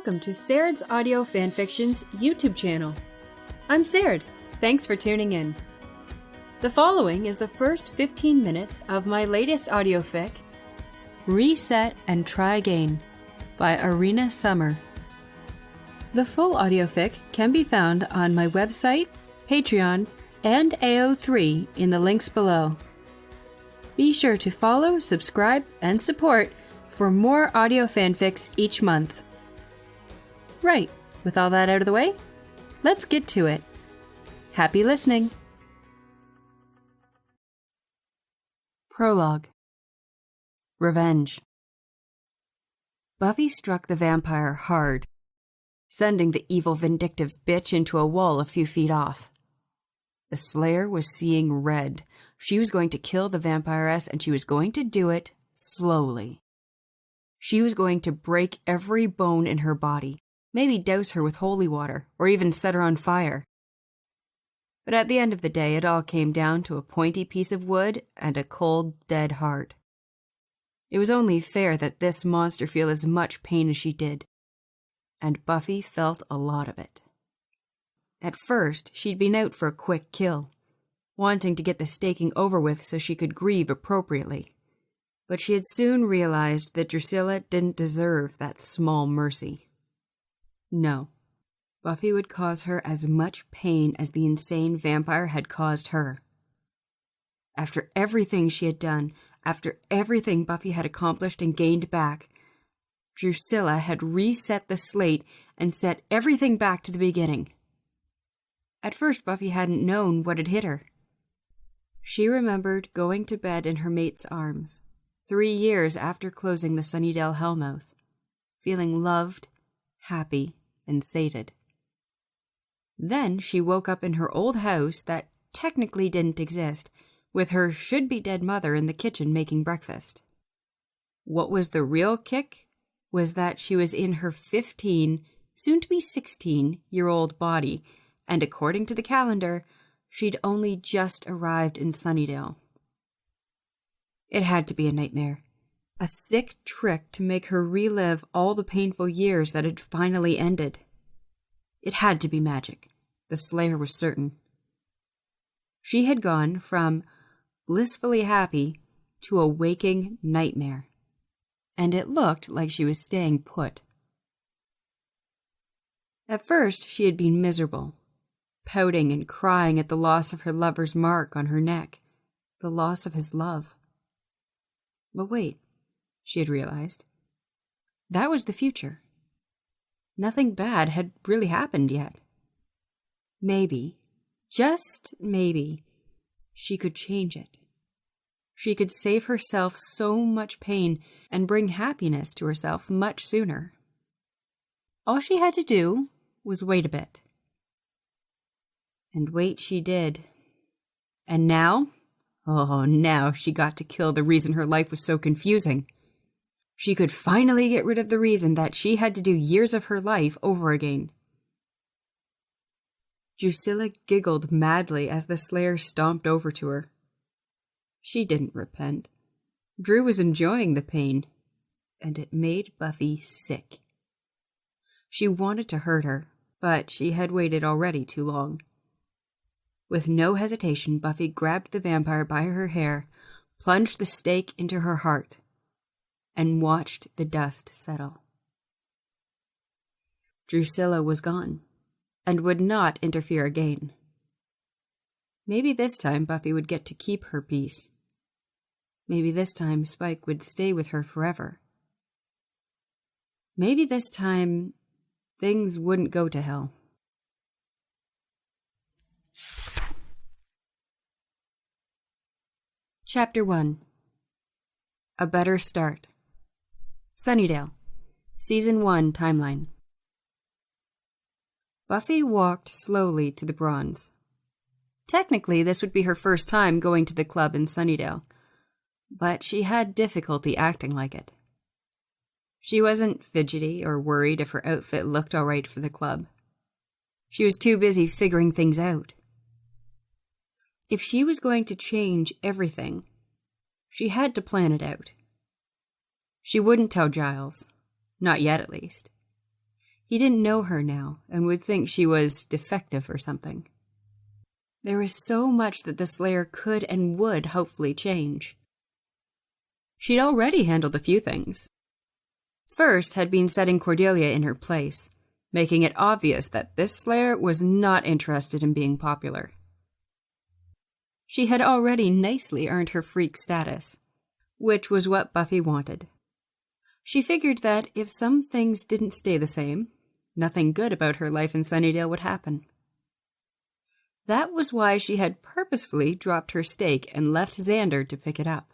welcome to Serdd's Audio Fanfiction's YouTube channel. I'm Serdd. Thanks for tuning in. The following is the first 15 minutes of my latest audio fic, Reset and Try Again, by ArinaSummer. The full audio fic can be found on my website, Patreon, and AO3 in the links below. Be sure to follow, subscribe, and support for more audio fanfics each month. Right, with all that out of the way, let's get to it. Happy listening! Prologue. Revenge. Buffy struck the vampire hard, sending the evil vindictive bitch into a wall a few feet off. The Slayer was seeing red. She was going to kill the vampiress, and she was going to do it slowly. She was going to break every bone in her body, maybe douse her with holy water, or even set her on fire. But at the end of the day, it all came down to a pointy piece of wood and a cold, dead heart. It was only fair that this monster feel as much pain as she did, and Buffy felt a lot of it. At first, she'd been out for a quick kill, wanting to get the staking over with so she could grieve appropriately. But she had soon realized that Drusilla didn't deserve that small mercy. No, Buffy would cause her as much pain as the insane vampire had caused her. After everything she had done, after everything Buffy had accomplished and gained back, Drusilla had reset the slate and set everything back to the beginning. At first, Buffy hadn't known what had hit her. She remembered going to bed in her mate's arms, 3 years after closing the Sunnydale Hellmouth, feeling loved, happy, and sated. Then she woke up in her old house that technically didn't exist, with her should-be-dead mother in the kitchen making breakfast. What was the real kick was that she was in her 15, soon-to-be 16-year-old body, and according to the calendar, she'd only just arrived in Sunnydale. It had to be a nightmare. A sick trick to make her relive all the painful years that had finally ended. It had to be magic. The Slayer was certain. She had gone from blissfully happy to a waking nightmare, and it looked like she was staying put. At first, she had been miserable, pouting and crying at the loss of her lover's mark on her neck, the loss of his love. But wait, she had realized. That was the future. Nothing bad had really happened yet. Maybe, just maybe, she could change it. She could save herself so much pain and bring happiness to herself much sooner. All she had to do was wait a bit. And wait she did. And now? Oh, now she got to kill the reason her life was so confusing. She could finally get rid of the reason that she had to do years of her life over again. Drusilla giggled madly as the Slayer stomped over to her. She didn't repent. Drew was enjoying the pain, and it made Buffy sick. She wanted to hurt her, but she had waited already too long. With no hesitation, Buffy grabbed the vampire by her hair, plunged the stake into her heart, and watched the dust settle. Drusilla was gone, and would not interfere again. Maybe this time Buffy would get to keep her peace. Maybe this time Spike would stay with her forever. Maybe this time things wouldn't go to hell. Chapter 1. A Better Start. Sunnydale. Season 1 Timeline. Buffy walked slowly to the Bronze. Technically, this would be her first time going to the club in Sunnydale, but she had difficulty acting like it. She wasn't fidgety or worried if her outfit looked all right for the club. She was too busy figuring things out. If she was going to change everything, she had to plan it out. She wouldn't tell Giles. Not yet, at least. He didn't know her now and would think she was defective or something. There was so much that the Slayer could and would hopefully change. She'd already handled a few things. First had been setting Cordelia in her place, making it obvious that this Slayer was not interested in being popular. She had already nicely earned her freak status, which was what Buffy wanted. She figured that if some things didn't stay the same, nothing good about her life in Sunnydale would happen. That was why she had purposefully dropped her stake and left Xander to pick it up.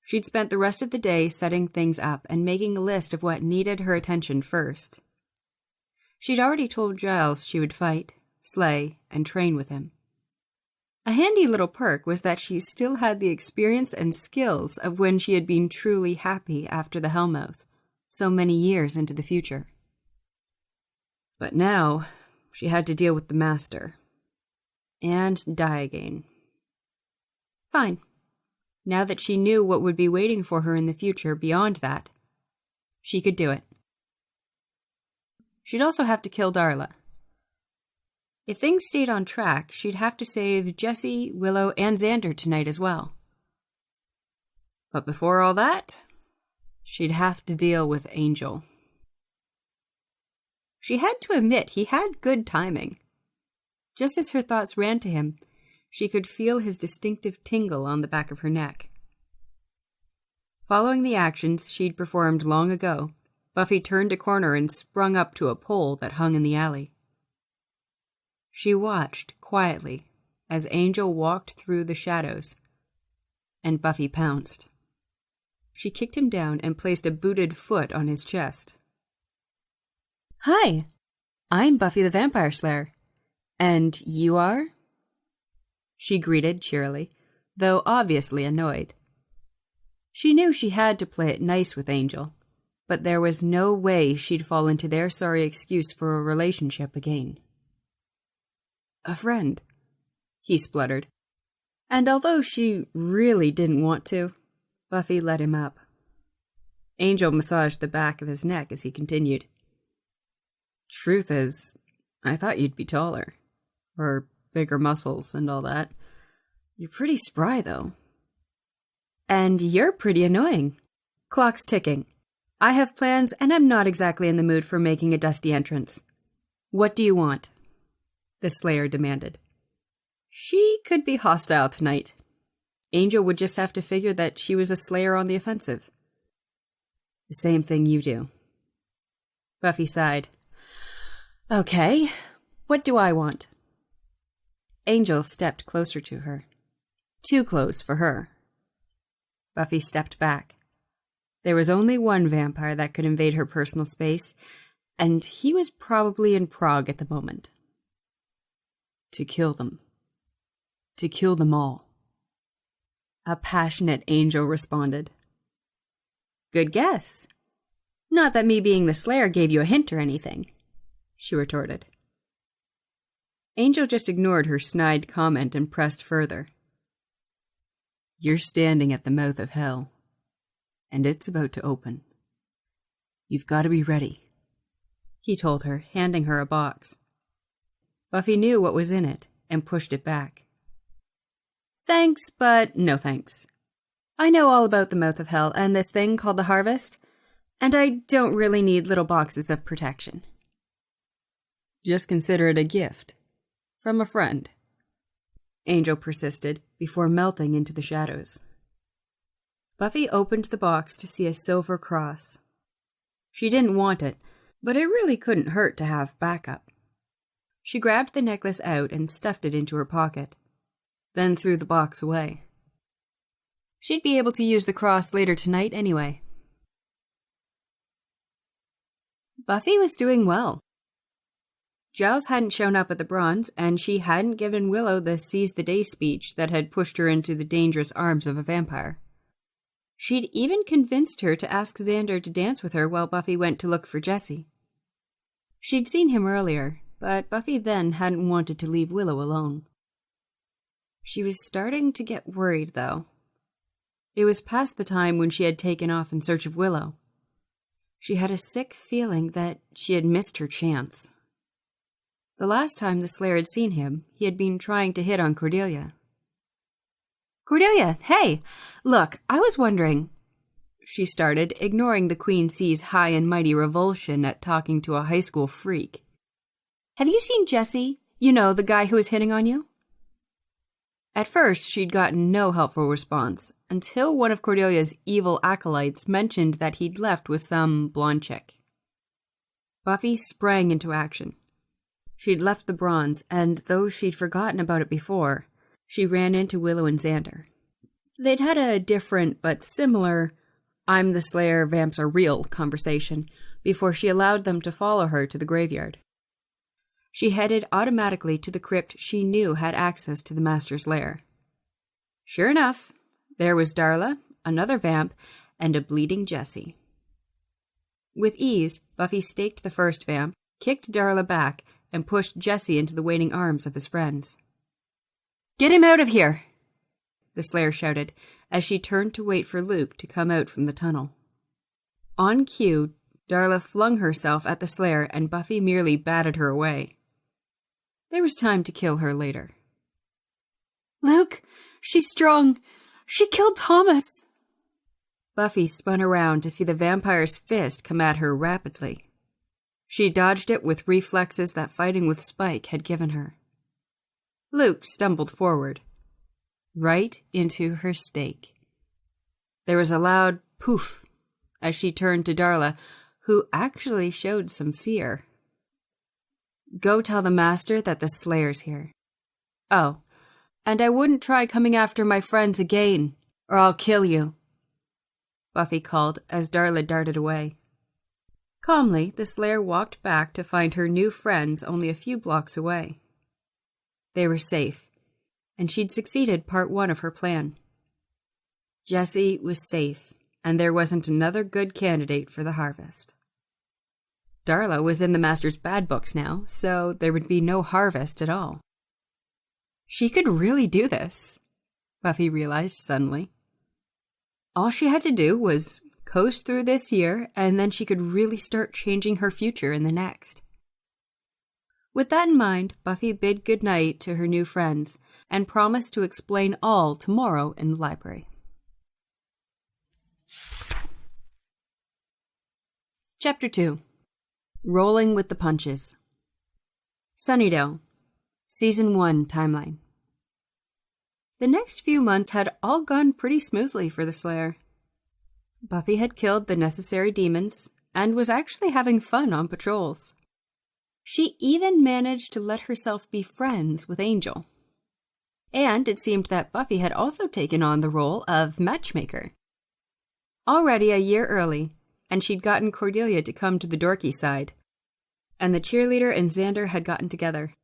She'd spent the rest of the day setting things up and making a list of what needed her attention first. She'd already told Giles she would fight, slay, and train with him. A handy little perk was that she still had the experience and skills of when she had been truly happy after the Hellmouth, so many years into the future. But now, she had to deal with the Master. And die again. Fine. Now that she knew what would be waiting for her in the future beyond that, she could do it. She'd also have to kill Darla. If things stayed on track, she'd have to save Jessie, Willow, and Xander tonight as well. But before all that, she'd have to deal with Angel. She had to admit he had good timing. Just as her thoughts ran to him, she could feel his distinctive tingle on the back of her neck. Following the actions she'd performed long ago, Buffy turned a corner and sprung up to a pole that hung in the alley. She watched quietly as Angel walked through the shadows, and Buffy pounced. She kicked him down and placed a booted foot on his chest. "Hi, I'm Buffy the Vampire Slayer. And you are?" She greeted cheerily, though obviously annoyed. She knew she had to play it nice with Angel, but there was no way she'd fall into their sorry excuse for a relationship again. "A friend," he spluttered. And although she really didn't want to, Buffy let him up. Angel massaged the back of his neck as he continued. "Truth is, I thought you'd be taller. Or bigger muscles and all that. You're pretty spry, though. And you're pretty annoying. Clock's ticking. I have plans, and I'm not exactly in the mood for making a dusty entrance. What do you want?" the Slayer demanded. She could be hostile tonight. Angel would just have to figure that she was a Slayer on the offensive. "The same thing you do." Buffy sighed. "Okay, what do I want?" Angel stepped closer to her. Too close for her. Buffy stepped back. There was only one vampire that could invade her personal space, and he was probably in Prague at the moment. To kill them. To kill them all. A passionate Angel responded. "Good guess. Not that me being the Slayer gave you a hint or anything," she retorted. Angel just ignored her snide comment and pressed further. "You're standing at the mouth of hell, and it's about to open. You've got to be ready," he told her, handing her a box. Buffy knew what was in it and pushed it back. "Thanks, but no thanks. I know all about the mouth of hell and this thing called the Harvest, and I don't really need little boxes of protection." "Just consider it a gift. From a friend," Angel persisted, before melting into the shadows. Buffy opened the box to see a silver cross. She didn't want it, but it really couldn't hurt to have backup. She grabbed the necklace out and stuffed it into her pocket, then threw the box away. She'd be able to use the cross later tonight anyway. Buffy was doing well. Giles hadn't shown up at the Bronze, and she hadn't given Willow the seize-the-day speech that had pushed her into the dangerous arms of a vampire. She'd even convinced her to ask Xander to dance with her while Buffy went to look for Jessie. She'd seen him earlier, but Buffy then hadn't wanted to leave Willow alone. She was starting to get worried, though. It was past the time when she had taken off in search of Willow. She had a sick feeling that she had missed her chance. The last time the Slayer had seen him, he had been trying to hit on Cordelia. "Cordelia, hey! Look, I was wondering," she started, ignoring the Queen C's high and mighty revulsion at talking to a high school freak. "Have you seen Jesse? You know, the guy who was hitting on you?" At first, she'd gotten no helpful response, until one of Cordelia's evil acolytes mentioned that he'd left with some blonde chick. Buffy sprang into action. She'd left the bronze, and though she'd forgotten about it before, she ran into Willow and Xander. They'd had a different but similar "I'm the Slayer, vamps are real" conversation before she allowed them to follow her to the graveyard. She headed automatically to the crypt she knew had access to the Master's lair. Sure enough, there was Darla, another vamp, and a bleeding Jessie. With ease, Buffy staked the first vamp, kicked Darla back, and pushed Jessie into the waiting arms of his friends. "Get him out of here!" the Slayer shouted, as she turned to wait for Luke to come out from the tunnel. On cue, Darla flung herself at the Slayer, and Buffy merely batted her away. There was time to kill her later. "Luke, she's strong. She killed Thomas." Buffy spun around to see the vampire's fist come at her rapidly. She dodged it with reflexes that fighting with Spike had given her. Luke stumbled forward, right into her stake. There was a loud poof as she turned to Darla, who actually showed some fear. "Go tell the Master that the Slayer's here. Oh, and I wouldn't try coming after my friends again, or I'll kill you," Buffy called as Darla darted away. Calmly, the Slayer walked back to find her new friends only a few blocks away. They were safe, and she'd succeeded part one of her plan. Jessie was safe, and there wasn't another good candidate for the harvest. Darla was in the Master's bad books now, so there would be no harvest at all. She could really do this, Buffy realized suddenly. All she had to do was coast through this year, and then she could really start changing her future in the next. With that in mind, Buffy bid goodnight to her new friends and promised to explain all tomorrow in the library. Chapter 2. Rolling with the Punches. Sunnydale, Season 1 timeline. The next few months had all gone pretty smoothly for the Slayer. Buffy had killed the necessary demons and was actually having fun on patrols. She even managed to let herself be friends with Angel. And it seemed that Buffy had also taken on the role of matchmaker. Already a year early, and she'd gotten Cordelia to come to the dorky side, and the cheerleader and Xander had gotten together.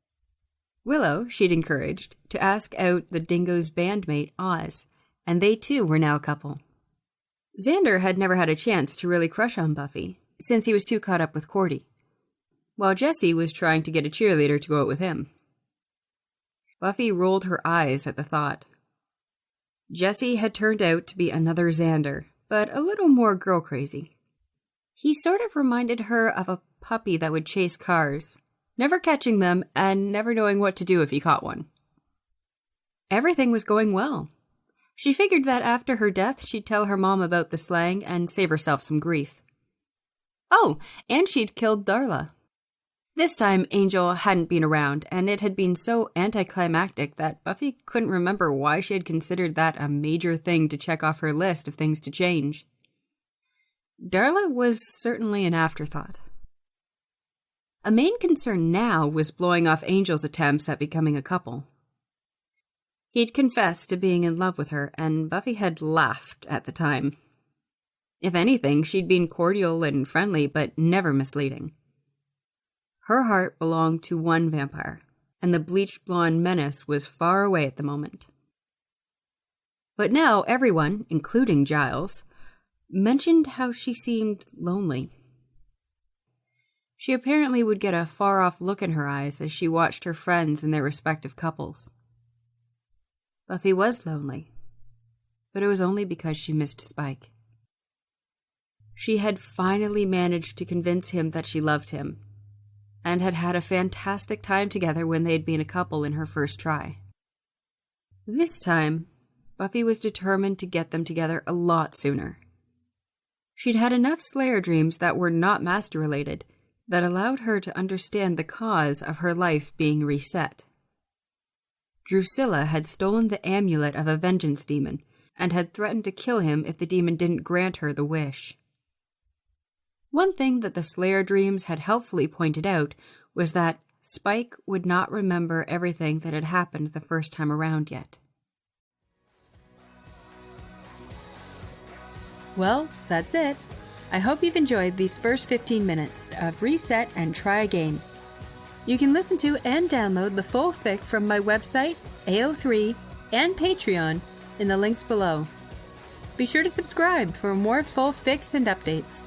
Willow she'd encouraged to ask out the Dingo's bandmate, Oz, and they too were now a couple. Xander had never had a chance to really crush on Buffy, since he was too caught up with Cordy, while Jessie was trying to get a cheerleader to go out with him. Buffy rolled her eyes at the thought. Jessie had turned out to be another Xander, but a little more girl-crazy. He sort of reminded her of a puppy that would chase cars, never catching them and never knowing what to do if he caught one. Everything was going well. She figured that after her death, she'd tell her mom about the slang and save herself some grief. Oh, and she'd killed Darla. This time, Angel hadn't been around, and it had been so anticlimactic that Buffy couldn't remember why she had considered that a major thing to check off her list of things to change. Darla was certainly an afterthought. A main concern now was blowing off Angel's attempts at becoming a couple. He'd confessed to being in love with her, and Buffy had laughed at the time. If anything, she'd been cordial and friendly, but never misleading. Her heart belonged to one vampire, and the bleached blonde menace was far away at the moment. But now everyone, including Giles, mentioned how she seemed lonely. She apparently would get a far-off look in her eyes as she watched her friends and their respective couples. Buffy was lonely, but it was only because she missed Spike. She had finally managed to convince him that she loved him, and had had a fantastic time together when they had been a couple in her first try. This time, Buffy was determined to get them together a lot sooner. She'd had enough Slayer dreams that were not master-related that allowed her to understand the cause of her life being reset. Drusilla had stolen the amulet of a vengeance demon and had threatened to kill him if the demon didn't grant her the wish. One thing that the Slayer dreams had helpfully pointed out was that Spike would not remember everything that had happened the first time around yet. Well, that's it. I hope you've enjoyed these first 15 minutes of Reset and Try Again. You can listen to and download the full fic from my website, AO3, and Patreon in the links below. Be sure to subscribe for more full fics and updates.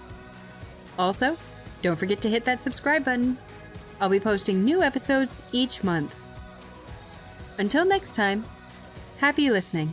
Also, don't forget to hit that subscribe button. I'll be posting new episodes each month. Until next time, happy listening.